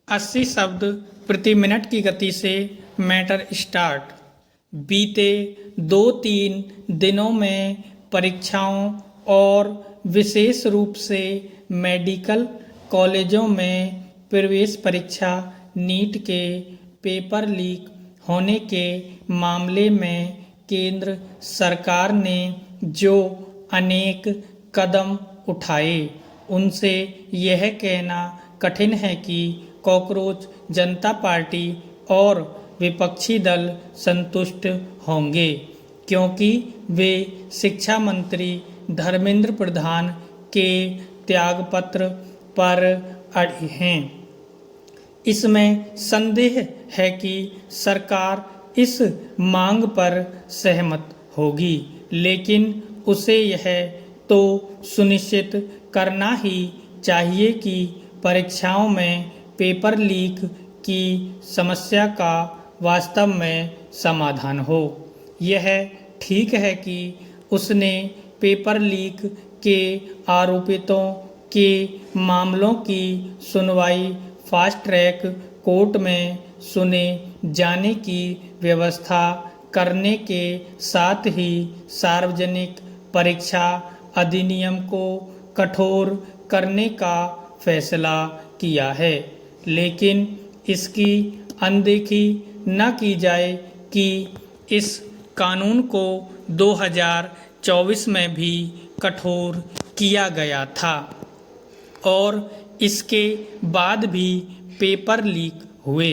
80 शब्द प्रति मिनट की गति से मैटर स्टार्ट। बीते 2-3 दिनों में परीक्षाओं और विशेष रूप से मेडिकल कॉलेजों में प्रवेश परीक्षा नीट के पेपर लीक होने के मामले में केंद्र सरकार ने जो अनेक कदम उठाए, उनसे यह कहना कठिन है कि कॉकरोच जनता पार्टी और विपक्षी दल संतुष्ट होंगे, क्योंकि वे शिक्षा मंत्री धर्मेंद्र प्रधान के त्यागपत्र पर अड़े हैं। इसमें संदेह है कि सरकार इस मांग पर सहमत होगी, लेकिन उसे यह तो सुनिश्चित करना ही चाहिए कि परीक्षाओं में पेपर लीक की समस्या का वास्तव में समाधान हो। यह ठीक है कि उसने पेपर लीक के आरोपितों के मामलों की सुनवाई फास्ट ट्रैक कोर्ट में सुने जाने की व्यवस्था करने के साथ ही सार्वजनिक परीक्षा अधिनियम को कठोर करने का फैसला किया है, लेकिन इसकी अनदेखी न की जाए कि इस कानून को 2024 में भी कठोर किया गया था और इसके बाद भी पेपर लीक हुए।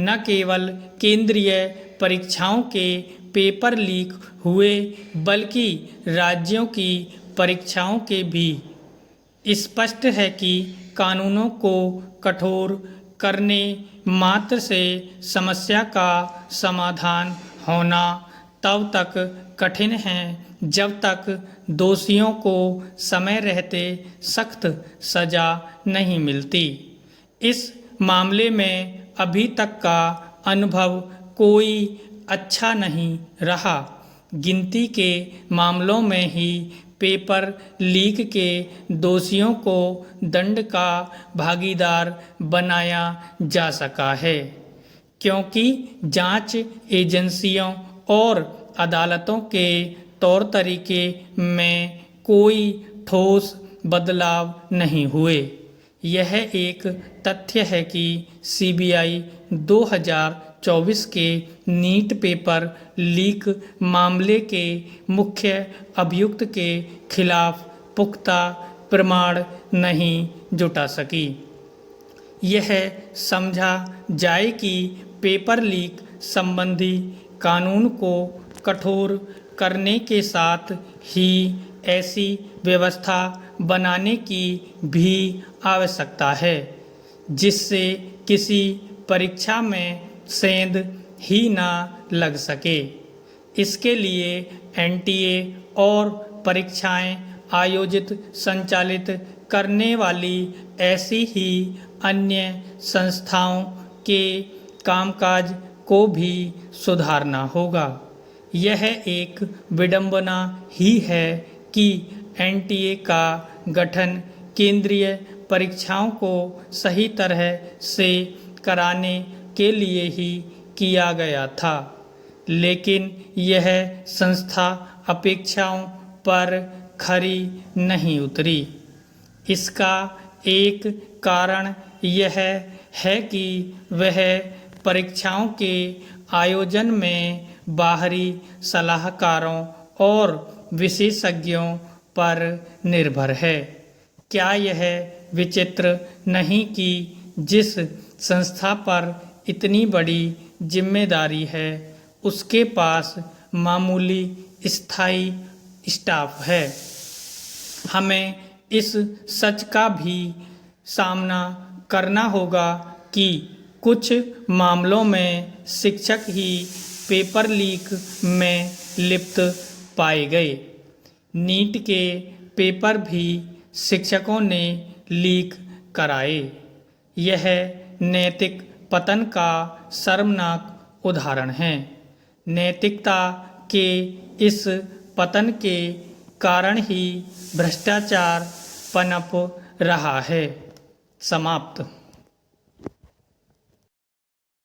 न केवल केंद्रीय परीक्षाओं के पेपर लीक हुए, बल्कि राज्यों की परीक्षाओं के भी। स्पष्ट है कि कानूनों को कठोर करने मात्र से समस्या का समाधान होना तब तक कठिन है जब तक दोषियों को समय रहते सख्त सजा नहीं मिलती। इस मामले में अभी तक का अनुभव कोई अच्छा नहीं रहा। गिनती के मामलों में ही पेपर लीक के दोषियों को दंड का भागीदार बनाया जा सका है, क्योंकि जांच एजेंसियों और अदालतों के तौर तरीके में कोई ठोस बदलाव नहीं हुए। यह एक तथ्य है कि सीबीआई 2024 के नीट पेपर लीक मामले के मुख्य अभियुक्त के खिलाफ पुख्ता प्रमाण नहीं जुटा सकी। यह समझा जाए कि पेपर लीक संबंधी कानून को कठोर करने के साथ ही ऐसी व्यवस्था बनाने की भी आवश्यकता है जिससे किसी परीक्षा में सेंध ही ना लग सके। इसके लिए एनटीए और परीक्षाएं आयोजित संचालित करने वाली ऐसी ही अन्य संस्थाओं के कामकाज को भी सुधारना होगा। यह एक विडंबना ही है कि एनटीए का गठन केंद्रीय परीक्षाओं को सही तरह से कराने के लिए ही किया गया था, लेकिन यह संस्था अपेक्षाओं पर खरी नहीं उतरी। इसका एक कारण यह है कि वह परीक्षाओं के आयोजन में बाहरी सलाहकारों और विशेषज्ञों पर निर्भर है। क्या यह विचित्र नहीं कि जिस संस्था पर इतनी बड़ी जिम्मेदारी है, उसके पास मामूली स्थायी स्टाफ है। हमें इस सच का भी सामना करना होगा कि कुछ मामलों में शिक्षक ही पेपर लीक में लिप्त पाए गए। नीट के पेपर भी शिक्षकों ने लीक कराए। यह नैतिक पतन का शर्मनाक उदाहरण है। नैतिकता के इस पतन के कारण ही भ्रष्टाचार पनप रहा है। समाप्त।